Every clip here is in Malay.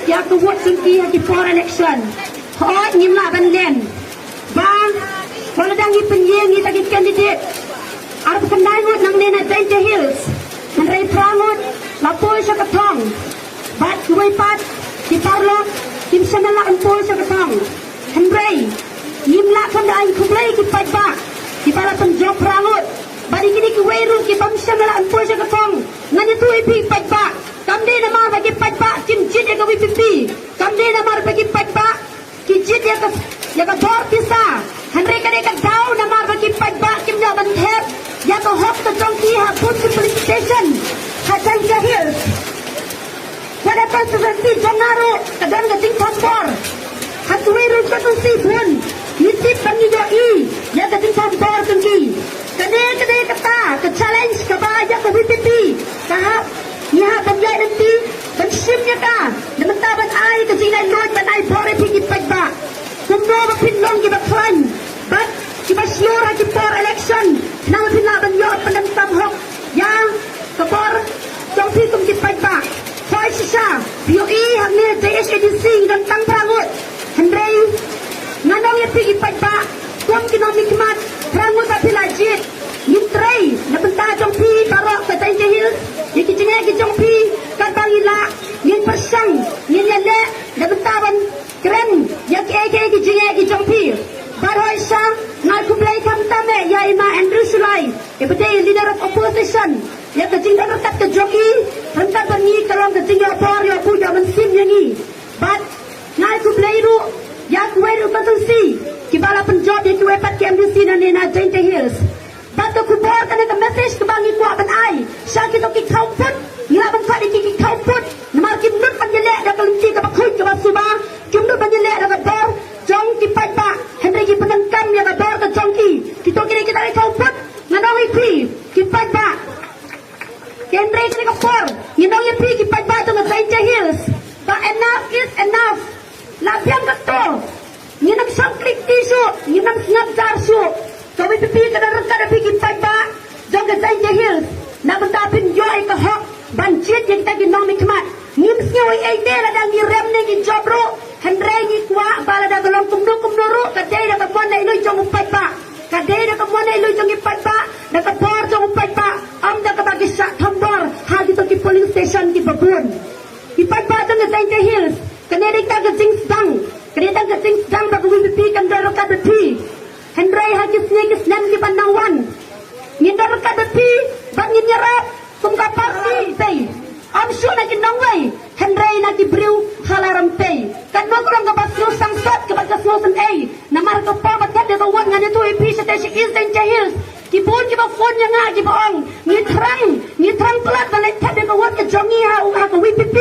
ya ke vote singki haki for election hot ngimla ban len bang kalau dangi penyeng ni tagi candidate arab kendai ngut nang nena Danger Hills menrai prangut lapoi sa katong bat kuway pat di parlo kim sanala ampol sa katong henry ngimla kendai kublay ki patba di pala penjob prangut badi kini kuway ru ki pam sanala ampol sa katong ngani tu ipi patba kamde nama bagi patba kim jit ya kawi pipi kamde nama bagi patba ki jit ya ka bor pisa henry kade ka daw nama bagi patba kim ja ban thep ya ko hok to jongki ha put to police station ha Danger Hills pada konstitusi jongaro kadang gating transpor ha tuwe ru ka tu si pun nitip bangi do I ya gating transpor tungki kade kata ke challenge ka ba ya ko VPP tahap ya banjai nanti bensimnya ka dementa ban ai ke jinai load ban ai bore pigi pagba kumdo ba pinlong ki ba klan but kita siora ki for election nang pinaban yo pandamtam hok yang kapor jongpi tum ki pagba hoy sisa BOE hamne JSADC dan tang prangut hendrei nganong ye pigi pagba kum kinomik mat prangut ba pilajit Yitray, nabenta jongpi barok ke Danger Hills, yaki jengek ki jongpi kan bangila, yin persang, yin yale, nabentawan keren, yaki eke ki jengek ki jongpi. Baroy sa ngal kublay kam tame ya ima Andrew Sulay, ibete leader of opposition, ya ke jingda rekat ke joki, renkat bangi kalong ke jingda por ya pu ya mensim yangi. But ngal kublay ru, ya kuwe ru konstitusi, kibala penjob ya kuwe pat KMDC na nena Danger Hills. Batu kubur kan ada message ke bangi kuat ban ai. Syaki to ki kauput, ngila bang kali ki kauput. Namar ki nut panjele da kelinci ke bakhui ke basuba. Kim nut panjele da bor jong ki patba. Henry ki penengkam ya da bor ke jongki. Kita kini kita ai kauput. Nganong ipi ki patba. Henry ki kapor. Nganong ipi ki patba to na Danger Hills. But enough is enough. Lapian keto. Nginang sangklik tisu, nginang ngap jarsu. Kami pipi kada rekada pikir pagba jong ke Danger Hills na betapin yo ai ka hok banjit yang tagi nomi kemat ngim snoi ai de la dang rem ne gi jobro henrei gi kwa bala da golong kumdu ru ka de da ka mon dai lui jong pagba ka de da ka mon dai lui jong pagba da ka bor jong pagba am da ka bagi sak thambor ha di to ki police station ki babun ki pagba jong ke Danger Hills kaneri ka ga jing sang kaneri ka ga jing sang ba ku pipi kan da ro ka bethi Henry haki snakes nan ki panangwan. Ngindar ka bepi, bang nyerap, kum ka parti pay. Am sure na kinongway. Henry na ki brew halaram pay. Kan mo kurang ka basno sangsat ka basno san A. Namar ka pa batat de wan ngani to EP sa Danger Hills Danger Hills. Ki bon ki ba phone nya nga ki baong. Ni trang pelat balai tat de wan ka jongi ha u ha ka WPP.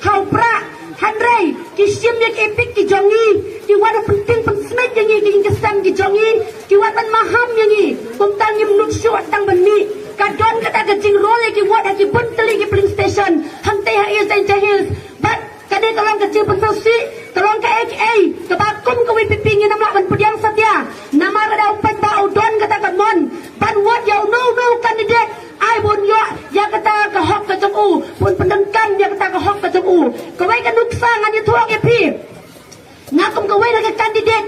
Ha bra Henry ki sim nya ki epic ki jongi. Ki wada penting pensmet yang ni ki kesam ki jongi. Ki watan maham yang ni. Kumtang ni menut syuat tang beni. Kadon kata ke jing role ki wada ki bunteli ki police station. Hantai ha is Danger Hills. But kade tolong ke jing pensosi, tolong ke AKA, ke bakum ke WPP ni namla ban pediang satya. Nama rada upat ba udon kata ke mon. Ban what ya no candidate. I won yo ya kata ke hok ke jong u. Pun pendengkan ya kata ke hok ke jong u. Kawai ke nuksa ngani tuang EP. Ngakum kawai lagi kandidat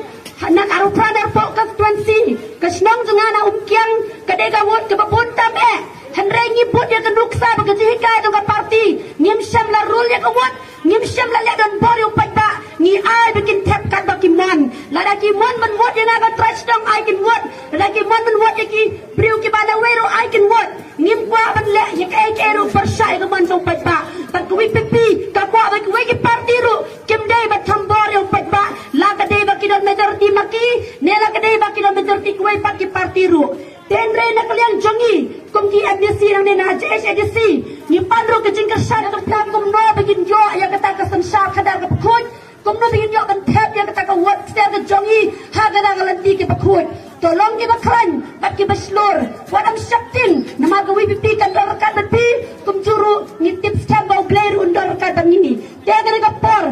nak arupa dar pok konstituensi kesnong jengana umkiang kadega wot ke babun tame henrei ngibut ya kenuksa bagajihika itu ke parti ngimsyam la rule ya ke wot ngimsyam la ledon bori upat ba ni ai bikin tap kan bakimon lada kimon men wot yang agak trash dong ai kin wot lada kimon men wot ya ki priu ki bana wero ai kin wot ngim kwa ban le ya ke ero persai ke man upat ba ban kuwi pipi ka kwa ba kuwi ki parti ru kim dai ba thambor ya upat ba la ka dai ba kidon majority maki nela ka dai ba kidon majority kuwi paki parti ru tenre na kalian jongi kum ki MDC nang nena JSADC ni panro ke jingkar sat to plam kum no begin yo ya kata ka samsa khadar ka khoj kum no begin yo ban thep ya kata ka wat ster ke jongi ha gana galanti ke khoj tolong ki bakran bat ki baslor wadam syaktin nama ka WPP kan dorkan bepi kum juru ni tips tambau blair undor ka bangini te gana ka por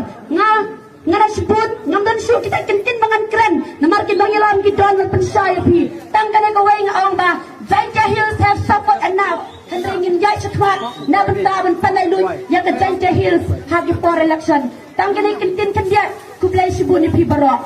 ngara sebut ngamdan su kita kentin bangan keren namar ki bangilam ki don pensai pi tangkane ko weng ong ba Danger Hills have suffered enough henry ngin jai chatwat na benda ban panai lui ya ka Danger Hills hagi for election tang kini kintin kan dia kublai sibu ni pi barok